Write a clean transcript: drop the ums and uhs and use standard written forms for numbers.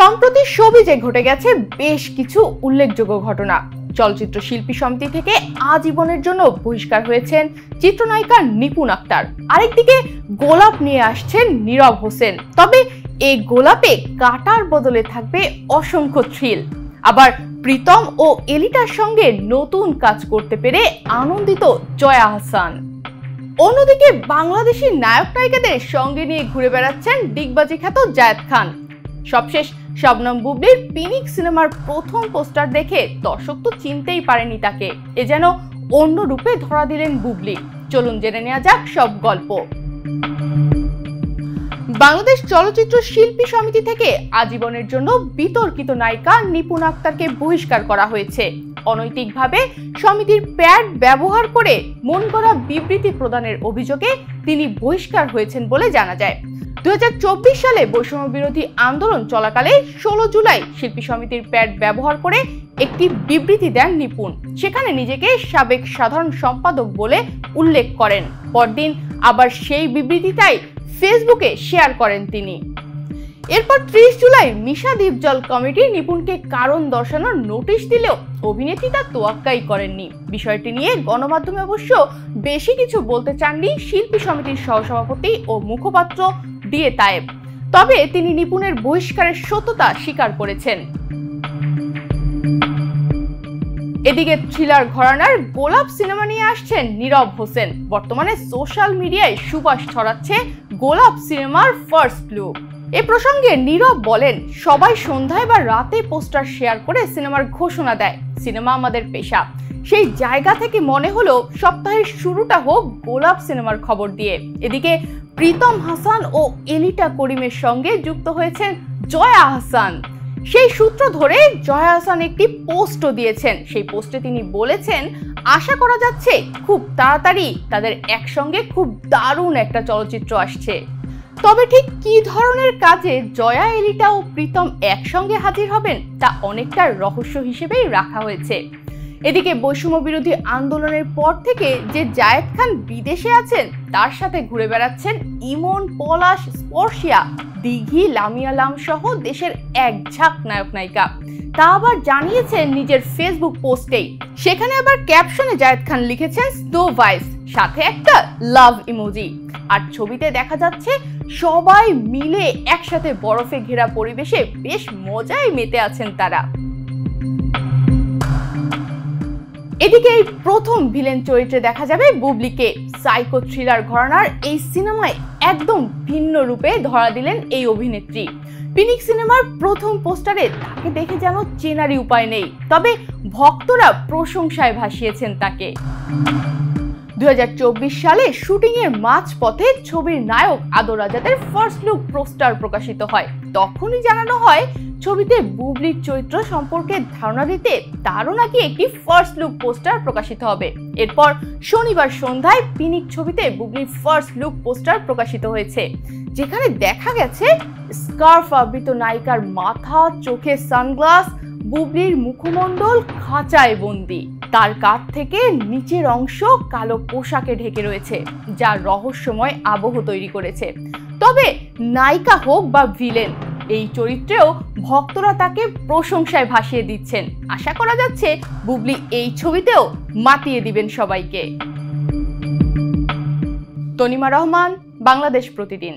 সম্প্রতি সবিজে ঘটে গেছে বেশ কিছু উল্লেখযোগ্য ঘটনা। চলচ্চিত্র শিল্পী সমিতি থেকে আজীবনের জন্য বহিষ্কার হয়েছেন চিত্রনায়িকা নিপুণ আক্তার। আরেকদিকে গোলাপ নিয়ে আসছেন নীরব হোসেন। তবে এই গোলাপে কাটার বদলে থাকবে অসংখ্য থ্রিল। আবার প্রীতম ও এলিটার সঙ্গে নতুন কাজ করতে পেরে আনন্দিত জয়া আহসান। অন্যদিকে বাংলাদেশি নায়ক নায়িকাদের সঙ্গে নিয়ে ঘুরে বেড়াচ্ছেন ডিগবাজি খ্যাত জায়েদ খান। সবশেষ শবনম বুবলির পিনিক সিনেমার প্রথম পোস্টার দেখে দর্শক তো চিনতেই পারেনি তাকে। এ যেন অন্য রূপে ধরা দিলেন বুবলি। চলুন জেনে নেওয়া যাক সব গল্প। বাংলাদেশ চলচ্চিত্র শিল্পী সমিতি থেকে আজীবনের জন্য বিতর্কিত নায়িকা নিপুণ আক্তারকে বহিষ্কার করা হয়েছে। অনৈতিকভাবে সমিতির প্যাড ব্যবহার করে মন গড়া বিবৃতি প্রদানের অভিযোগে তিনি বহিষ্কার হয়েছেন বলে জানা যায়। 2024 সালে বৈষম্য বিরোধী আন্দোলন চলাকালে 16 জুলাই শিল্পী সমিতির প্যাড ব্যবহার করে একটি বিবৃতি দেন নিপুণ। সেখানে নিজেকে সাবেক সাধারণ সম্পাদক বলে উল্লেখ করেন। পরদিন আবার সেই বিবৃতিটাই ফেসবুকে শেয়ার করেন তিনি। এরপর 30 জুলাই মিশা দ্বীপজল কমিটি নিপুণকে কারণ দর্শানোর নোটিশ দিলেও অভিনেত্রী তা তোয়াক্কাই করেননি। বিষয়টি নিয়ে গণমাধ্যমে অবশ্য বেশি কিছু বলতে চাননি শিল্পী সমিতির সহসভাপতি ও মুখপাত্র ডিএ তায়েব। তবে তিনি নিপুণের বহিষ্কারের সত্যতা স্বীকার করেছেন। এদিকে থ্রিলার ঘরানার গোলাপ সিনেমা নিয়ে আসছেন নীরব হোসেন। বর্তমানে সোশ্যাল মিডিয়ায় সুবাস ছড়াচ্ছে গোলাপ সিনেমার ফার্স্ট লুক। এ প্রসঙ্গে নীরব বলেন, সবাই সন্ধ্যায় বা রাতে পোস্টার শেয়ার করে সিনেমার ঘোষণা দেয়। সিনেমা আমাদের পেশা। সেই জায়গা থেকে মনে হলো সপ্তাহের শুরুটা হোক গোলাপ সিনেমার খবর দিয়ে। এদিকে প্রীতম হাসান ও এলিটা করিমের সঙ্গে যুক্ত হয়েছেন জয়া আহসান। সেই সূত্র ধরে জয়া আহসান একটি পোস্টও দিয়েছেন। সেই পোস্টে তিনি বলেছেন, আশা করা যাচ্ছে খুব তাড়াতাড়ি তাদের একসঙ্গে খুব দারুণ একটা চলচ্চিত্র আসছে। তবে ঠিক কি ধরনের কাজে জয়া, এলিটা ও প্রীতম একসঙ্গে হাজির হবেন তা অনেকটা রহস্য হিসেবেই রাখা হয়েছে। এদিকে বৈষম্য বিরোধী আন্দোলনের পর থেকে যে জায়েদ খান বিদেশে আছেন তার সাথে ঘুরে বেড়াচ্ছেন ইমন, পলাশ, স্পর্শিয়া, দিঘি, লামিয়া লাম সহ দেশের এক ঝাঁক নায়ক নায়িকা। তা আবার জানিয়েছেন নিজের ফেসবুক পোস্টেই। সেখানে আবার ক্যাপশনে জায়েদ খান লিখেছেন স্নো ভাইস, সাথে একটা লাভ ইমোজি। আর ছবিতে দেখা যাচ্ছে সবাই মিলে একসাথে বরফে ঘেরা পরিবেশে বেশ মজায় মেতে আছেন তারা। এদিকে এই প্রথম ভিলেন চরিত্রে দেখা যাবে বুবলিকে। সাইকো থ্রিলার ঘরানার এই সিনেমায় একদম ভিন্ন রূপে ধরা দিলেন এই অভিনেত্রী। পিনিক সিনেমার প্রথম পোস্টারে তাকে দেখে যেন চেনারই উপায় নেই। তবে ভক্তরা প্রশংসায় ভাসিয়েছেন তাকে। 2024 সালে শুটিং এর মাঝপথে ছবির নায়ক আদর রাজাদের ফার্স্ট লুক পোস্টার প্রকাশিত হয়। তখনই জানানো হয় ছবিতে বুবলির চরিত্র সম্পর্কে ধারণা দিতে তারও নাকি একটি ফার্স্ট লুক পোস্টার প্রকাশিত হবে। এরপর শনিবার সন্ধ্যায় পিনিক ছবিতে বুবলির ফার্স্ট লুক পোস্টার প্রকাশিত হয়েছে, যেখানে দেখা গেছে স্কার্ফ আবৃত নায়িকার মাথা, চোখে সানগ্লাস, বুবলির মুখমণ্ডল খাঁচায় বন্দি। তার কাঁধ থেকে নিচের অংশ কালো পোশাকে ঢেকে রয়েছে, যা রহস্যময় আবহ তৈরি করেছে। তবে নায়িকা হোক বা ভিলেন, এই চরিত্রেও ভক্তরা তাকে প্রশংসায় ভাসিয়ে দিচ্ছেন। আশা করা যাচ্ছে বুবলি এই ছবিতেও মাতিয়ে দিবেন সবাইকে। তনিমা রহমান, বাংলাদেশ প্রতিদিন।